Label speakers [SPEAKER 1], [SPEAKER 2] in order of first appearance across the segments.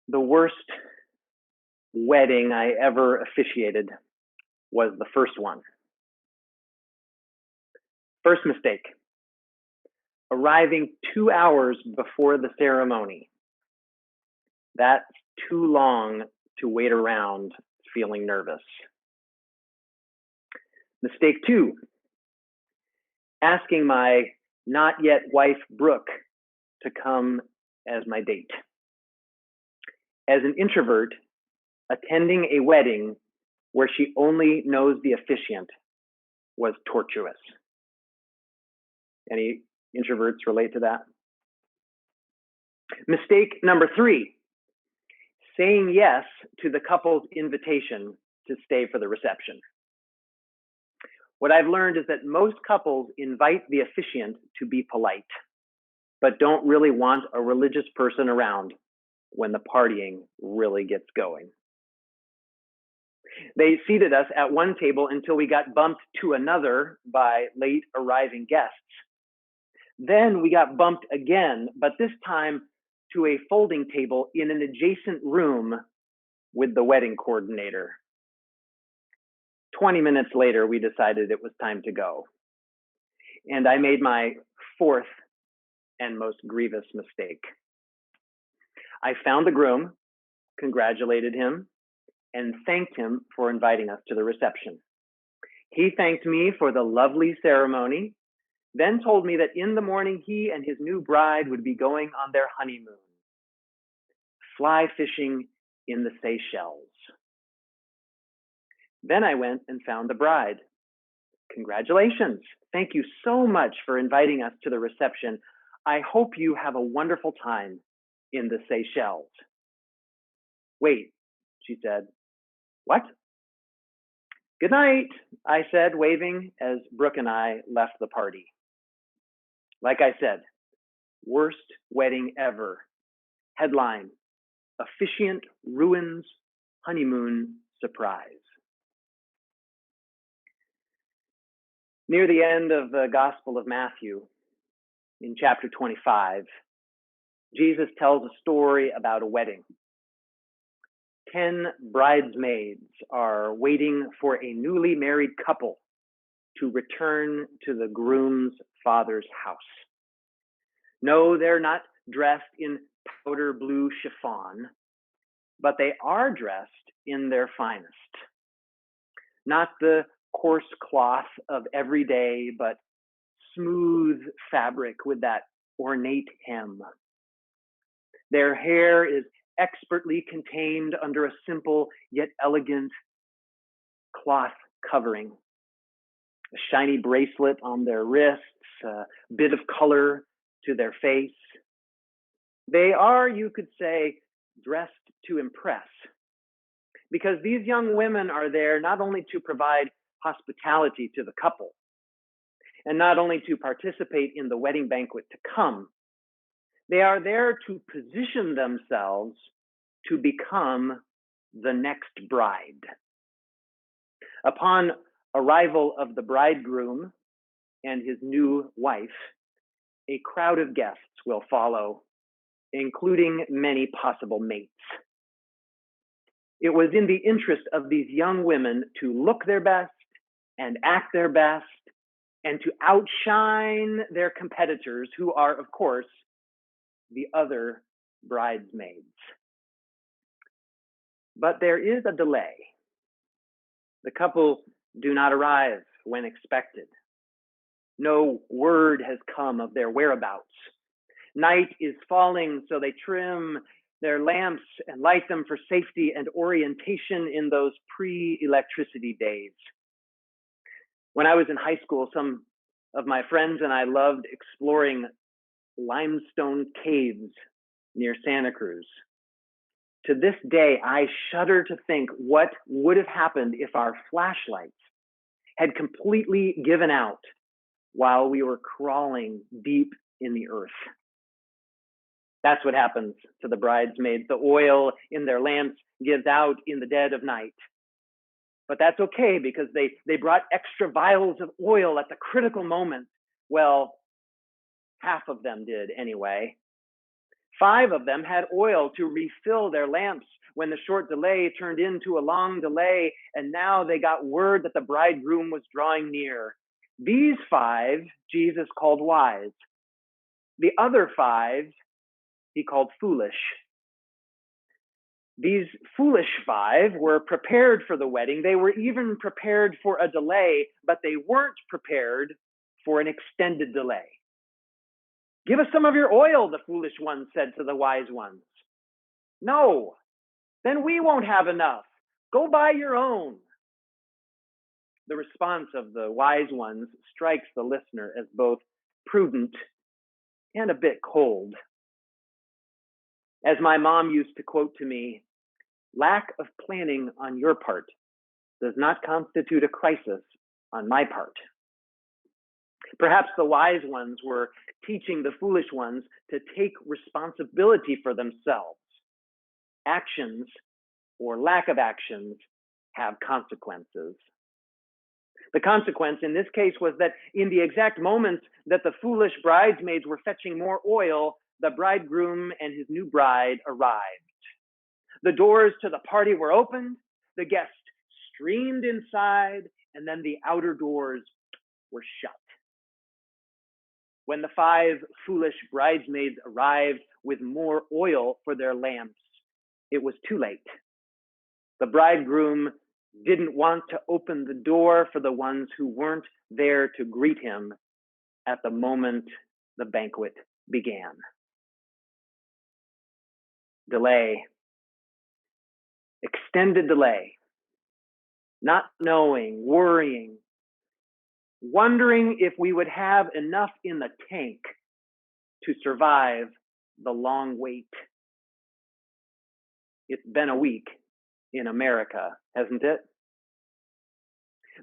[SPEAKER 1] The worst wedding I ever officiated was the first one. First mistake, arriving 2 hours before the ceremony. That's too long to wait around feeling nervous. Mistake 2, asking my not yet wife, Brooke, to come as my date. As an introvert, attending a wedding where she only knows the officiant was tortuous. Any introverts relate to that? Mistake number 3, saying yes to the couple's invitation to stay for the reception. What I've learned is that most couples invite the officiant to be polite, but don't really want a religious person around when the partying really gets going. They seated us at one table until we got bumped to another by late arriving guests. Then we got bumped again, but this time to a folding table in an adjacent room with the wedding coordinator. 20 minutes later, we decided it was time to go. And I made my 4th and most grievous mistake. I found the groom, congratulated him, and thanked him for inviting us to the reception. He thanked me for the lovely ceremony, then told me that in the morning he and his new bride would be going on their honeymoon, fly fishing in the Seychelles. Then I went and found the bride. Congratulations. Thank you so much for inviting us to the reception. I hope you have a wonderful time in the Seychelles. Wait, she said. What? Good night, I said, waving as Brooke and I left the party. Like I said, worst wedding ever. Headline, officiant ruins honeymoon surprise. Near the end of the Gospel of Matthew, in chapter 25, Jesus tells a story about a wedding. 10 bridesmaids are waiting for a newly married couple to return to the groom's father's house. No, they're not dressed in powder blue chiffon, but they are dressed in their finest. Not the coarse cloth of every day, but smooth fabric with that ornate hem. Their hair is expertly contained under a simple yet elegant cloth covering. A shiny bracelet on their wrists, a bit of color to their face. They are, you could say, dressed to impress. Because these young women are there not only to provide hospitality to the couple, and not only to participate in the wedding banquet to come, they are there to position themselves to become the next bride. Upon arrival of the bridegroom and his new wife, a crowd of guests will follow, including many possible mates. It was in the interest of these young women to look their best and act their best and to outshine their competitors, who are, of course, the other bridesmaids. But there is a delay. The couple do not arrive when expected. No word has come of their whereabouts. Night is falling, so they trim their lamps and light them for safety and orientation in those pre-electricity days. When I was in high school, some of my friends and I loved exploring limestone caves near Santa Cruz. To this day, I shudder to think what would have happened if our flashlights had completely given out while we were crawling deep in the earth. That's what happens to the bridesmaids. The oil in their lamps gives out in the dead of night. But that's okay because they brought extra vials of oil at the critical moment. Well, half of them did anyway. 5 of them had oil to refill their lamps when the short delay turned into a long delay, and now they got word that the bridegroom was drawing near. These 5 Jesus called wise. The other 5 he called foolish. These foolish 5 were prepared for the wedding. They were even prepared for a delay, but they weren't prepared for an extended delay. Give us some of your oil, the foolish ones said to the wise ones. No, then we won't have enough. Go buy your own. The response of the wise ones strikes the listener as both prudent and a bit cold. As my mom used to quote to me, lack of planning on your part does not constitute a crisis on my part. Perhaps the wise ones were teaching the foolish ones to take responsibility for themselves. Actions or lack of actions have consequences. The consequence in this case was that in the exact moments that the foolish bridesmaids were fetching more oil, the bridegroom and his new bride arrived. The doors to the party were opened, the guests streamed inside, and then the outer doors were shut. When the 5 foolish bridesmaids arrived with more oil for their lamps, it was too late. The bridegroom didn't want to open the door for the ones who weren't there to greet him at the moment the banquet began. Delay. Extended delay. Not knowing, worrying, wondering if we would have enough in the tank to survive the long wait. It's been a week in America, hasn't it?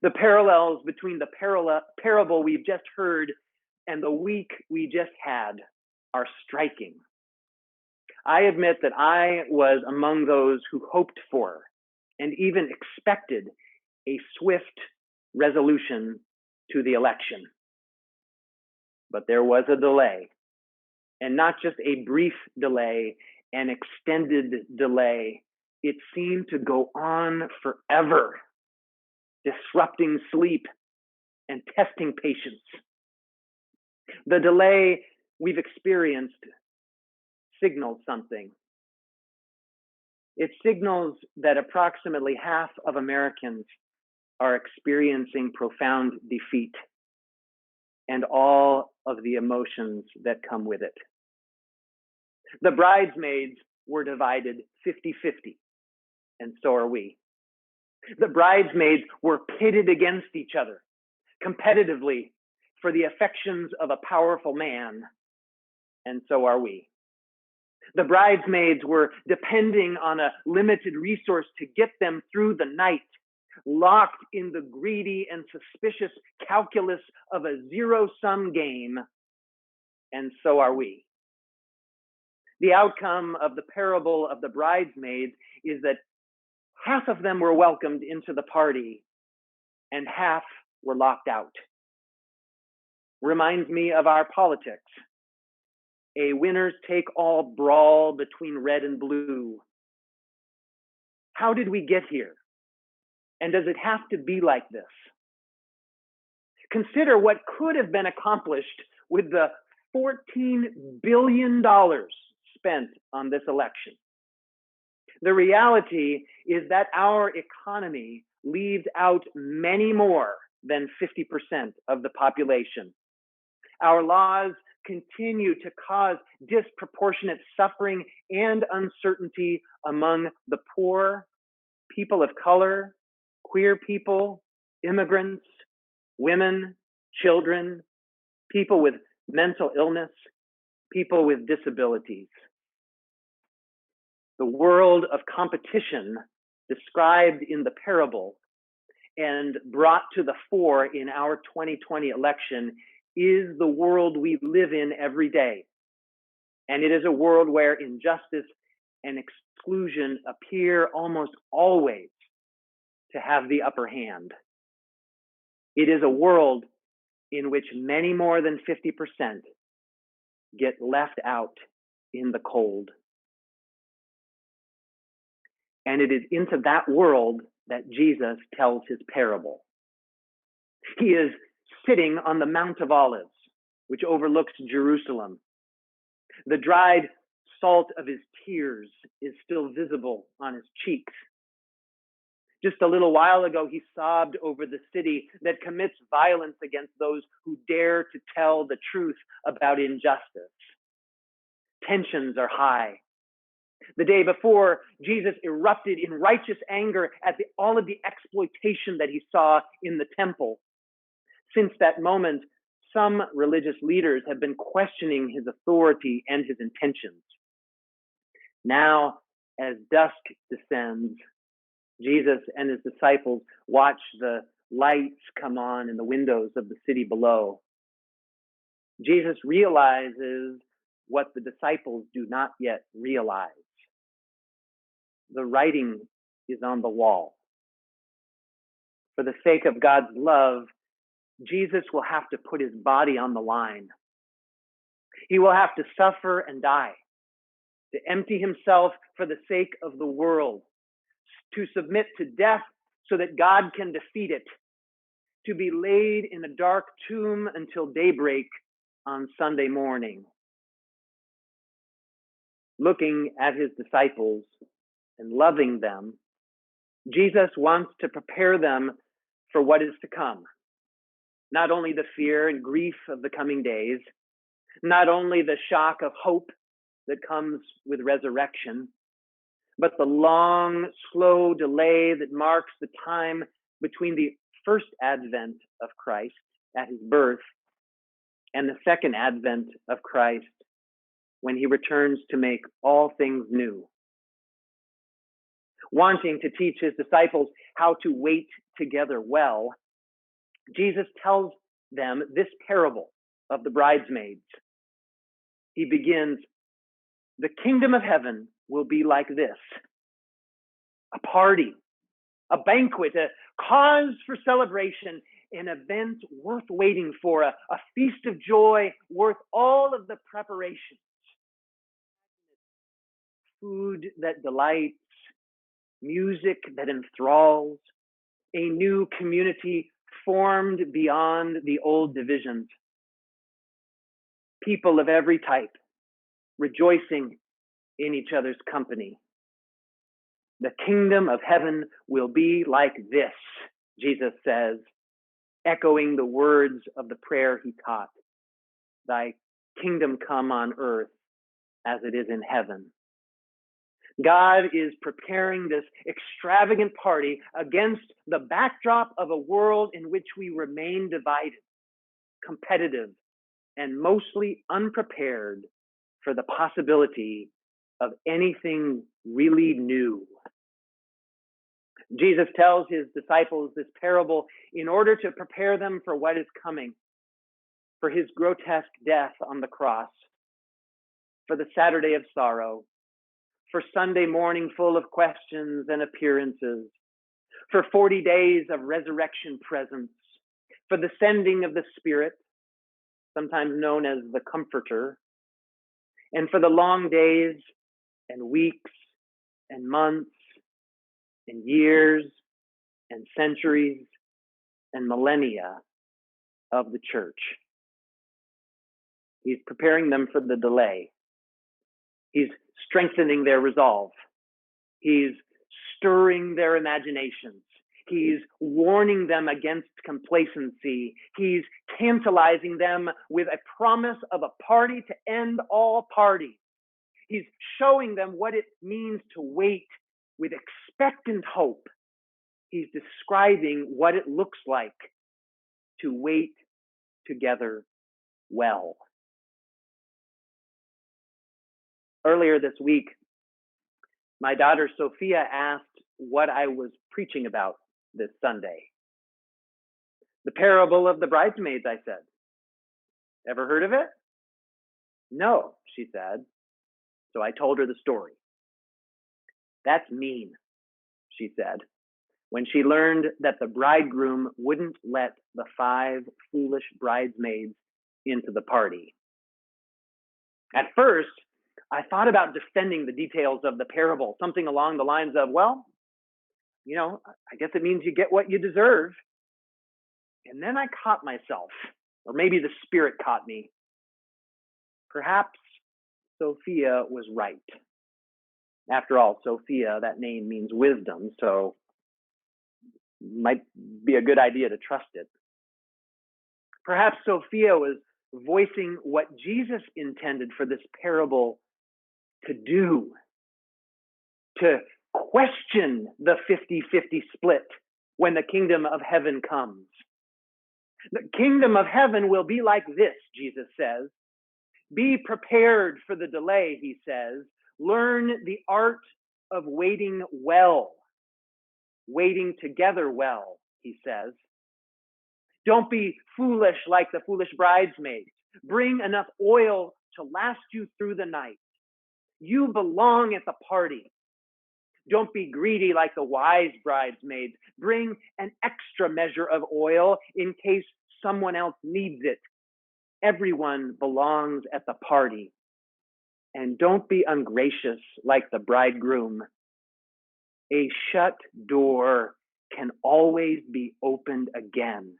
[SPEAKER 1] The parallels between the parable we've just heard and the week we just had are striking. I admit that I was among those who hoped for and even expected a swift resolution to the election. But there was a delay, and not just a brief delay, an extended delay. It seemed to go on forever, disrupting sleep and testing patience. The delay we've experienced signals something. It signals that approximately half of Americans are experiencing profound defeat and all of the emotions that come with it. The bridesmaids were divided 50-50, and so are we. The bridesmaids were pitted against each other competitively for the affections of a powerful man, and so are we. The bridesmaids were depending on a limited resource to get them through the night, locked in the greedy and suspicious calculus of a zero-sum game, and so are we. The outcome of the parable of the bridesmaids is that half of them were welcomed into the party and half were locked out. Reminds me of our politics. A winners-take-all brawl between red and blue. How did we get here? And does it have to be like this? Consider what could have been accomplished with the $14 billion spent on this election. The reality is that our economy leaves out many more than 50% of the population. Our laws continue to cause disproportionate suffering and uncertainty among the poor, people of color, queer people, immigrants, women, children, people with mental illness, people with disabilities. The world of competition described in the parable and brought to the fore in our 2020 election is the world we live in every day. And it is a world where injustice and exclusion appear almost always to have the upper hand. It is a world in which many more than 50% get left out in the cold. And it is into that world that Jesus tells his parable. He is sitting on the Mount of Olives, which overlooks Jerusalem. The dried salt of his tears is still visible on his cheeks. Just a little while ago, he sobbed over the city that commits violence against those who dare to tell the truth about injustice. Tensions are high. The day before, Jesus erupted in righteous anger at all of the exploitation that he saw in the temple. Since that moment, some religious leaders have been questioning his authority and his intentions. Now, as dusk descends, Jesus and his disciples watch the lights come on in the windows of the city below. Jesus realizes what the disciples do not yet realize. The writing is on the wall. For the sake of God's love, Jesus will have to put his body on the line. He will have to suffer and die, to empty himself for the sake of the world, to submit to death so that God can defeat it, to be laid in a dark tomb until daybreak on Sunday morning. Looking at his disciples and loving them, Jesus wants to prepare them for what is to come. Not only the fear and grief of the coming days, not only the shock of hope that comes with resurrection, but the long, slow delay that marks the time between the first advent of Christ at his birth and the second advent of Christ when he returns to make all things new. Wanting to teach his disciples how to wait together well, Jesus tells them this parable of the bridesmaids. He begins, "The kingdom of heaven will be like this: a party, a banquet, a cause for celebration, an event worth waiting for, a feast of joy worth all of the preparations. Food that delights, music that enthralls, a new community formed beyond the old divisions. People of every type rejoicing in each other's company. The kingdom of heaven will be like this," Jesus says, echoing the words of the prayer he taught. "Thy kingdom come on earth as it is in heaven." God is preparing this extravagant party against the backdrop of a world in which we remain divided, competitive, and mostly unprepared for the possibility of anything really new. Jesus tells his disciples this parable in order to prepare them for what is coming, for his grotesque death on the cross, for the Saturday of sorrow, for Sunday morning full of questions and appearances, for 40 days of resurrection presence, for the sending of the Spirit, sometimes known as the Comforter, and for the long days and weeks and months and years and centuries and millennia of the church. He's preparing them for the delay. He's strengthening their resolve. He's stirring their imaginations. He's warning them against complacency. He's tantalizing them with a promise of a party to end all parties. He's showing them what it means to wait with expectant hope. He's describing what it looks like to wait together well. Earlier this week, my daughter Sophia asked what I was preaching about this Sunday. "The parable of the bridesmaids," I said. "Ever heard of it?" "No," she said. So I told her the story. "That's mean," she said, when she learned that the bridegroom wouldn't let the 5 foolish bridesmaids into the party. At first, I thought about defending the details of the parable, something along the lines of, well, I guess it means you get what you deserve. And then I caught myself, or maybe the Spirit caught me. Perhaps Sophia was right. After all, Sophia, that name means wisdom, so might be a good idea to trust it. Perhaps Sophia was voicing what Jesus intended for this parable to do, to question the 50-50 split when the kingdom of heaven comes. The kingdom of heaven will be like this, Jesus says. Be prepared for the delay, he says. Learn the art of waiting well, waiting together well, he says. Don't be foolish like the foolish bridesmaids. Bring enough oil to last you through the night. You belong at the party. Don't be greedy like the wise bridesmaids. Bring an extra measure of oil in case someone else needs it. Everyone belongs at the party. And don't be ungracious like the bridegroom. A shut door can always be opened again.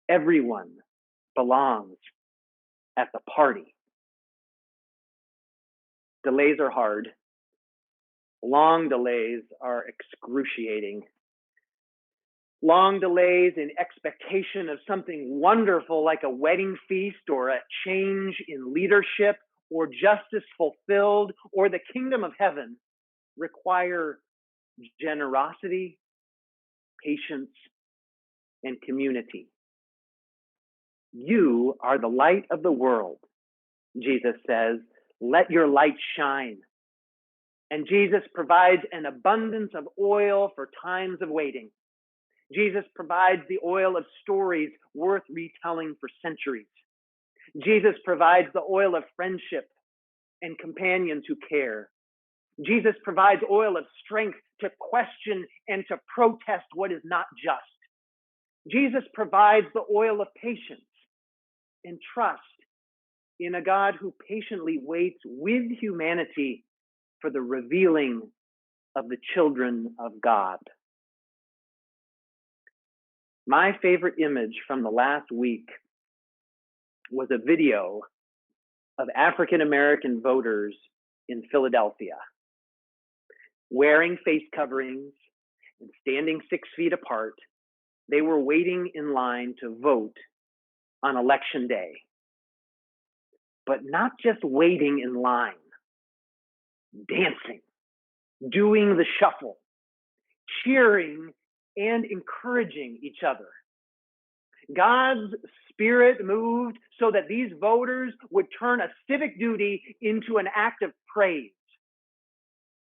[SPEAKER 1] Everyone belongs at the party. Delays are hard. Long delays are excruciating. Long delays in expectation of something wonderful like a wedding feast or a change in leadership or justice fulfilled or the kingdom of heaven require generosity, patience, and community. You are the light of the world, Jesus says. Let your light shine. And Jesus provides an abundance of oil for times of waiting. Jesus provides the oil of stories worth retelling for centuries. Jesus provides the oil of friendship and companions who care. Jesus provides oil of strength to question and to protest what is not just. Jesus provides the oil of patience and trust in a God who patiently waits with humanity for the revealing of the children of God. My favorite image from the last week was a video of African American voters in Philadelphia wearing face coverings and standing 6 feet apart. They were waiting in line to vote on election day, but not just waiting in line, dancing, doing the shuffle, cheering and encouraging each other. God's Spirit moved so that these voters would turn a civic duty into an act of praise.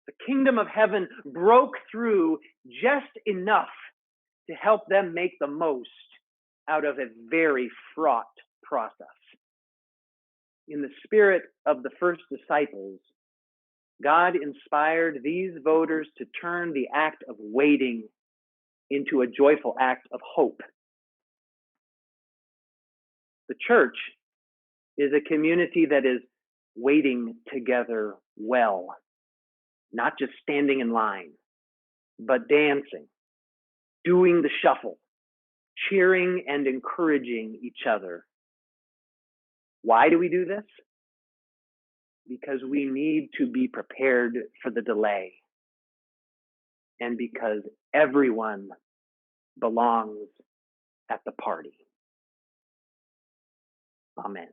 [SPEAKER 1] The kingdom of heaven broke through just enough to help them make the most out of a very fraught process. In the spirit of the first disciples, God inspired these voters to turn the act of waiting into a joyful act of hope. The church is a community that is waiting together well, not just standing in line, but dancing, doing the shuffle, cheering and encouraging each other. Why do we do this? Because we need to be prepared for the delay, and because everyone belongs at the party. Amen.